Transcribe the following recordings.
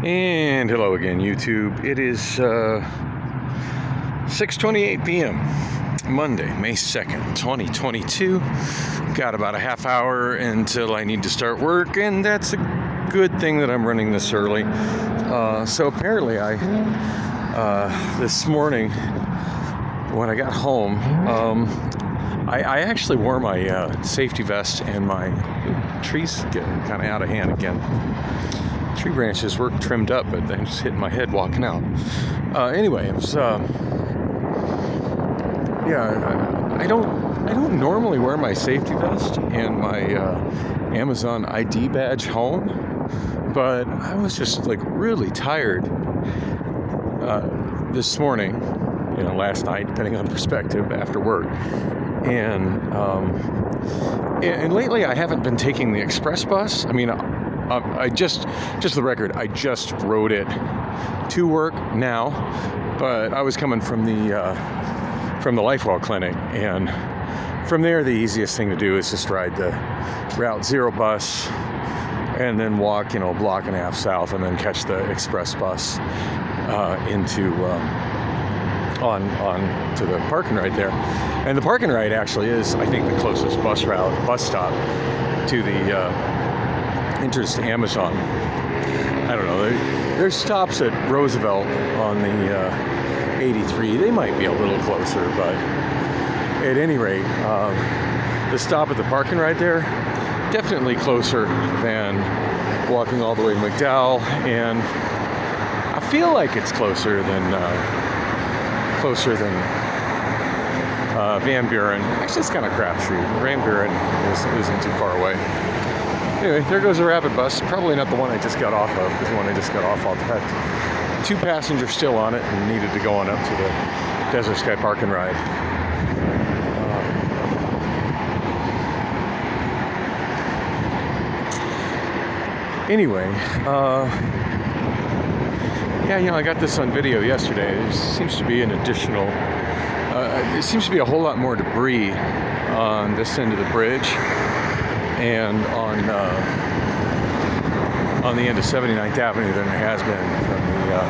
And hello again, YouTube. It is 6:28 p.m. Monday, May 2nd, 2022. Got about a half hour until I need to start work, and that's a good thing that I'm running this early. So apparently this morning when I got home, I actually wore my safety vest, and my trees getting kind of out of hand again. Tree branches were trimmed up, but they just hit my head walking out. Anyway, it was I don't normally wear my safety vest and my Amazon ID badge home, but I was just like really tired this morning, last night, depending on perspective, after work. And lately I haven't been taking the express bus. I mean, I just the record, I just rode it to work now, but I was coming from the LifeWell clinic, and from there the easiest thing to do is just ride the Route 0 bus and then walk, a block and a half south, and then catch the express bus on to the parking ride there. And the parking ride actually is, I think, the closest bus stop to the entrance to Amazon. I don't know. There's stops at Roosevelt on the 83. They might be a little closer, but at any rate, the stop at the parking ride there, definitely closer than walking all the way to McDowell, and I feel like it's closer than Van Buren. Actually, it's kind of crapshoot. Van Buren isn't too far away. Anyway, there goes a rapid bus. Probably not the one I just got off of, because the one I just got off of had 2 passengers still on it and needed to go on up to the Desert Sky Park and Ride. Anyway, I got this on video yesterday. There seems to be an additional, it seems to be a whole lot more debris on this end of the bridge and on the end of 79th Avenue than there has been from the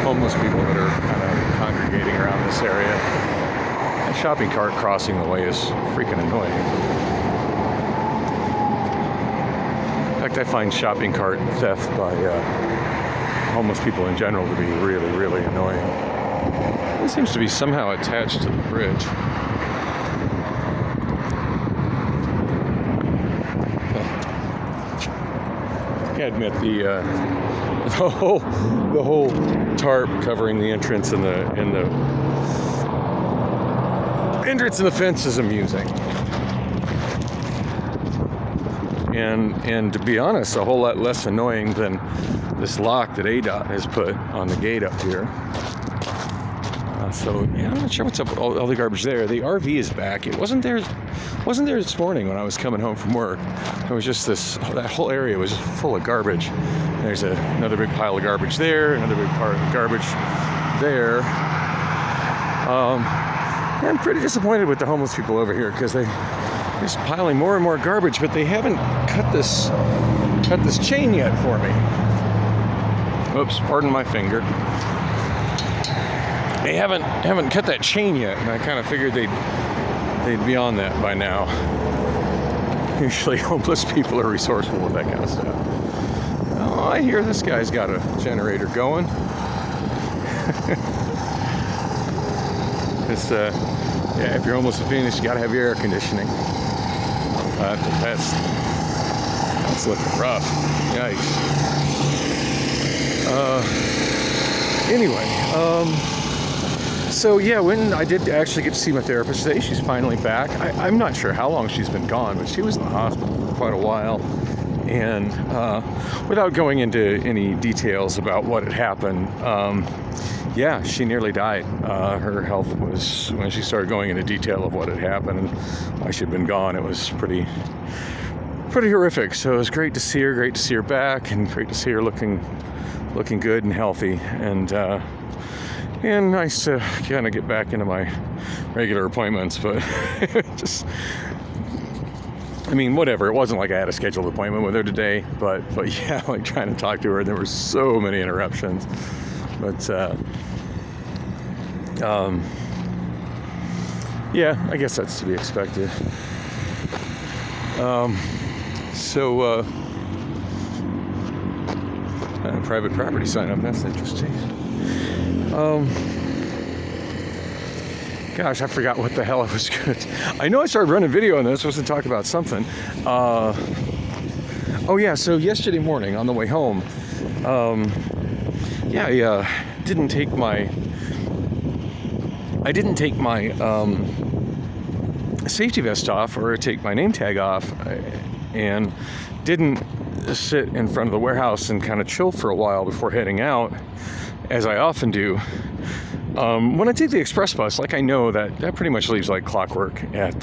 homeless people that are kind of congregating around this area. That shopping cart crossing the way is freaking annoying. In fact, I find shopping cart theft by homeless people in general to be really, really annoying. It seems to be somehow attached to the bridge. I admit the whole tarp covering the entrance and the entrance and the fence is amusing. And to be honest, a whole lot less annoying than this lock that ADOT has put on the gate up here. I'm not sure what's up with all the garbage there. The RV is back. It wasn't there this morning when I was coming home from work. It was just that whole area was just full of garbage. There's another big pile of garbage there, another big part of garbage there. I'm pretty disappointed with the homeless people over here, because they're just piling more and more garbage, but they haven't cut this chain yet for me. Oops, pardon my finger. They haven't cut that chain yet, and I kind of figured they'd be on that by now. Usually homeless people are resourceful with that kind of stuff. Oh, I hear this guy's got a generator going. If you're homeless in Phoenix, you gotta have your air conditioning. That's looking rough. Yikes. Anyway, when I did actually get to see my therapist today, she's finally back. I'm not sure how long she's been gone, but she was in the hospital for quite a while. And without going into any details about what had happened, she nearly died. Her health was, when she started going into detail of what had happened and why she'd been gone, it was pretty horrific. So it was great to see her back, and great to see her looking good and healthy, and nice to kind of get back into my regular appointments. But just I mean, whatever. It wasn't like I had a scheduled appointment with her today, but yeah, like trying to talk to her, there were so many interruptions. But yeah, I guess that's to be expected. Private property sign up. That's interesting. Gosh, I forgot what the hell I was going to... I know I started running video and I was supposed to talk about something. Oh yeah, so yesterday morning on the way home, I didn't take my safety vest off or take my name tag off, and didn't sit in front of the warehouse and kind of chill for a while before heading out, as I often do. When I take the express bus, like I know that pretty much leaves like clockwork at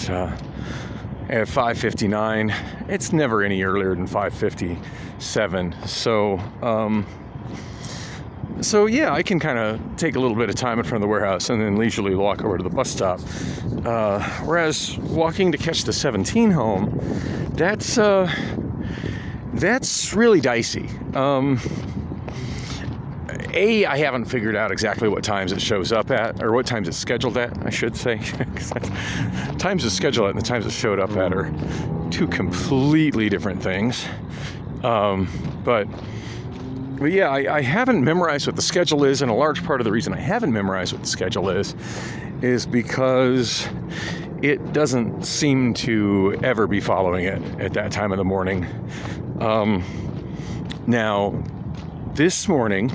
5:59. It's never any earlier than 5:57. So yeah, I can kind of take a little bit of time in front of the warehouse and then leisurely walk over to the bus stop. Whereas walking to catch the 17 home, that's really dicey. I haven't figured out exactly what times it shows up at, or what times it's scheduled at, I should say. Times it's scheduled at and the times it showed up at are two completely different things. But yeah, I haven't memorized what the schedule is, and a large part of the reason I haven't memorized what the schedule is because it doesn't seem to ever be following it at that time of the morning. Now, this morning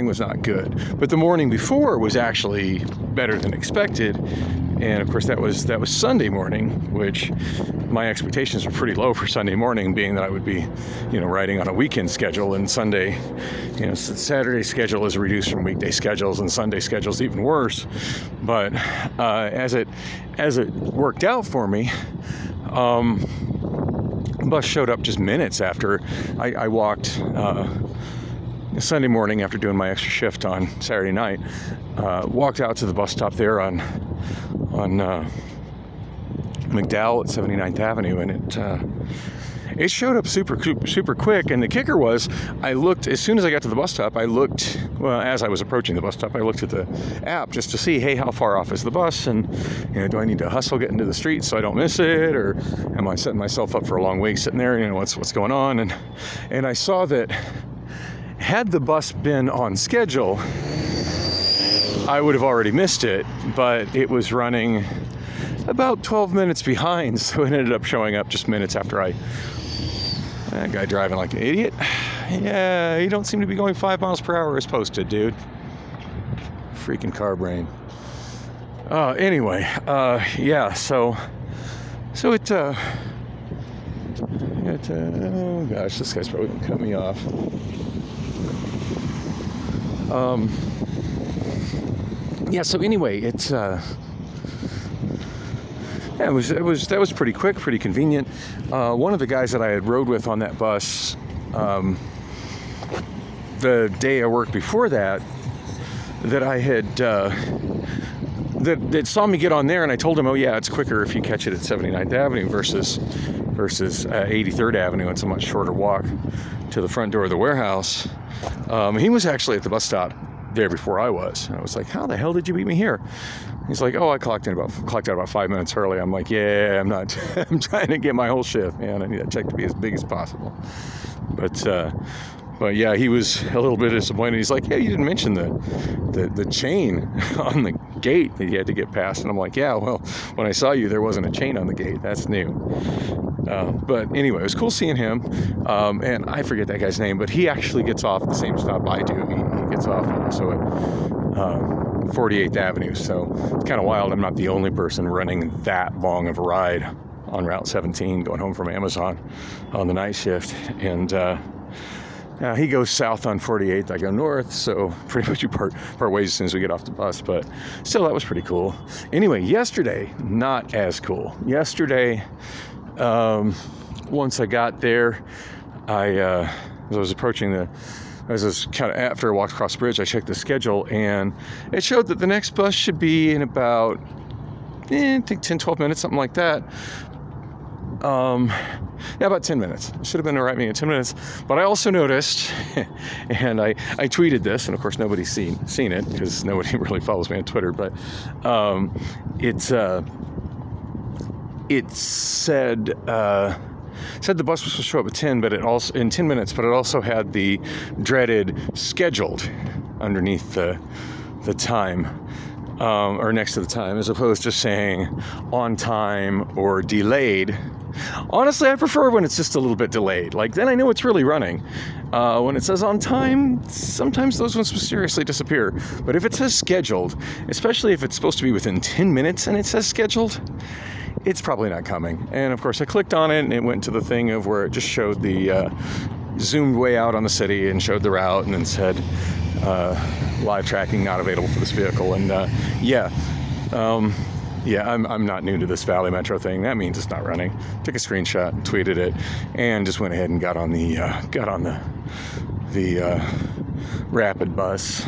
was not good, but the morning before was actually better than expected. And of course, that was Sunday morning, which my expectations were pretty low for Sunday morning, being that I would be, riding on a weekend schedule, and Sunday, Saturday schedule is reduced from weekday schedules, and Sunday schedule's even worse. But as it worked out for me, bus showed up just minutes after I walked. Sunday morning, after doing my extra shift on Saturday night, walked out to the bus stop there on McDowell at 79th Avenue, and it showed up super quick. And the kicker was, I looked as soon as I got to the bus stop. As I was approaching the bus stop, I looked at the app just to see, hey, how far off is the bus, and do I need to hustle get into the street so I don't miss it, or am I setting myself up for a long wait sitting there? What's going on? And I saw that, had the bus been on schedule, I would have already missed it, but it was running about 12 minutes behind, so it ended up showing up just minutes after that guy driving like an idiot. Yeah, you don't seem to be going 5 miles per hour as posted, dude. Freaking car brain. Anyway, yeah, so it, oh gosh, this guy's probably gonna cut me off. Yeah, so anyway, that was pretty quick, pretty convenient. One of the guys that I had rode with on that bus, the day I worked before that I had, that saw me get on there, and I told him, oh yeah, it's quicker if you catch it at 79th Avenue versus 83rd Avenue. It's a much shorter walk to the front door of the warehouse. He was actually at the bus stop there before I was. And I was like, how the hell did you beat me here? He's like, oh, I clocked out about 5 minutes early. I'm like, yeah, I'm not. I'm trying to get my whole shift, man. I need that check to be as big as possible. But yeah, he was a little bit disappointed. He's like, yeah, you didn't mention the chain on the gate that you had to get past. And I'm like, yeah, well, when I saw you, there wasn't a chain on the gate. That's new. But anyway, it was cool seeing him. And I forget that guy's name, but he actually gets off the same stop I do. He gets off also at 48th Avenue. So it's kind of wild. I'm not the only person running that long of a ride on Route 17 going home from Amazon on the night shift. And he goes south on 48th, I go north, so pretty much we part ways as soon as we get off the bus, but still, that was pretty cool. Anyway, yesterday, not as cool. Yesterday, once I got there, as I was kind of after I walked across the bridge, I checked the schedule, and it showed that the next bus should be in about, I think 10, 12 minutes, something like that. Yeah, about 10 minutes. It should have been arriving in 10 minutes. But I also noticed, and I tweeted this, and of course nobody's seen it because nobody really follows me on Twitter. But it said the bus was supposed to show up at 10, but it also in 10 minutes. But it also had the dreaded scheduled underneath the time. Or next to the time, as opposed to saying on time or delayed. Honestly, I prefer when it's just a little bit delayed. Like, then I know it's really running. When it says on time, sometimes those ones mysteriously disappear. But if it says scheduled, especially if it's supposed to be within 10 minutes and it says scheduled, it's probably not coming. And of course, I clicked on it and it went to the thing of where it just showed the zoomed way out on the city and showed the route and then said live tracking not available for this vehicle. And I'm not new to this Valley Metro thing. That means it's not running. Took a screenshot, tweeted it, and just went ahead and got on the rapid bus,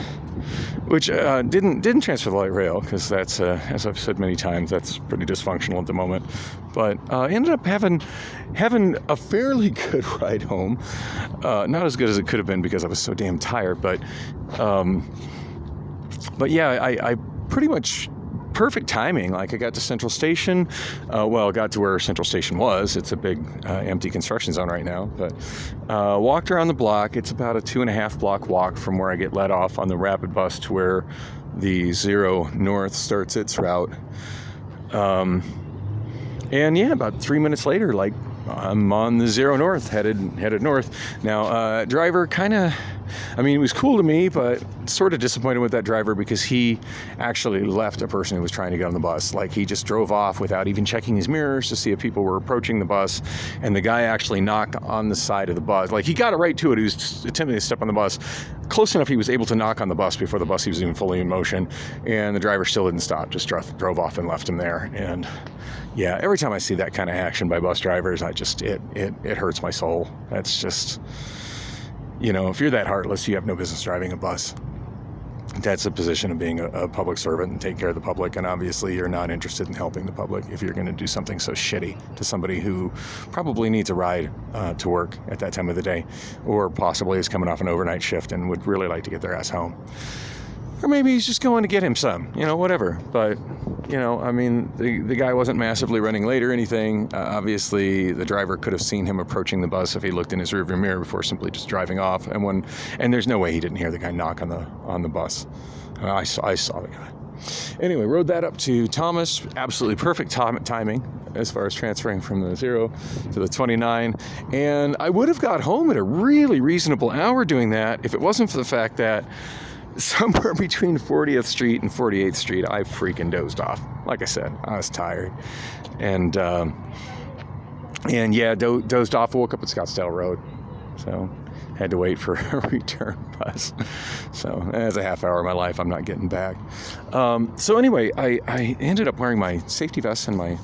which didn't transfer the light rail because that's as I've said many times, that's pretty dysfunctional at the moment. But ended up having a fairly good ride home. Not as good as it could have been because I was so damn tired. But yeah, I pretty much. Perfect timing. Like, I got to Central Station. I got to where Central Station was. It's a big empty construction zone right now. But walked around the block. It's about a 2.5 block walk from where I get let off on the rapid bus to where the 0 North starts its route. And yeah, about 3 minutes later, like, I'm on the 0 North, headed north. Now, driver he was cool to me, but sort of disappointed with that driver because he actually left a person who was trying to get on the bus. Like, he just drove off without even checking his mirrors to see if people were approaching the bus. And the guy actually knocked on the side of the bus. Like, he got it right to it. He was attempting to step on the bus. Close enough he was able to knock on the bus before the bus was even fully in motion. And the driver still didn't stop, just drove off and left him there. And yeah, every time I see that kind of action by bus drivers, it hurts my soul. That's just, if you're that heartless, you have no business driving a bus. That's a position of being a public servant and take care of the public. And obviously you're not interested in helping the public if you're going to do something so shitty to somebody who probably needs a ride to work at that time of the day, or possibly is coming off an overnight shift and would really like to get their ass home. Or maybe he's just going to get him some, whatever. But, the guy wasn't massively running late or anything. Obviously, the driver could have seen him approaching the bus if he looked in his rearview mirror before simply just driving off. And there's no way he didn't hear the guy knock on the bus. I saw the guy. Anyway, rode that up to Thomas. Absolutely perfect timing as far as transferring from the 0 to the 29. And I would have got home at a really reasonable hour doing that if it wasn't for the fact that somewhere between 40th Street and 48th Street, I freaking dozed off. Like I said, I was tired. And yeah, dozed off, woke up at Scottsdale Road. So had to wait for a return bus. So as a half hour of my life, I'm not getting back. So anyway, I ended up wearing my safety vest and my,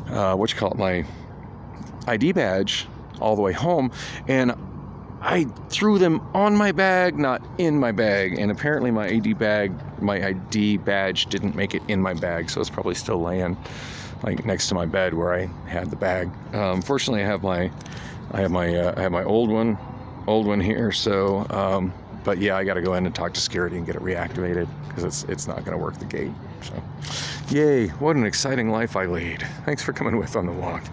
my ID badge all the way home. And I threw them on my bag, not in my bag, and apparently my ID badge didn't make it in my bag, so it's probably still laying like next to my bed where I had the bag. Fortunately, I have my old one here. So, but yeah, I got to go in and talk to security and get it reactivated because it's not going to work the gate. So, yay! What an exciting life I lead. Thanks for coming with on the walk.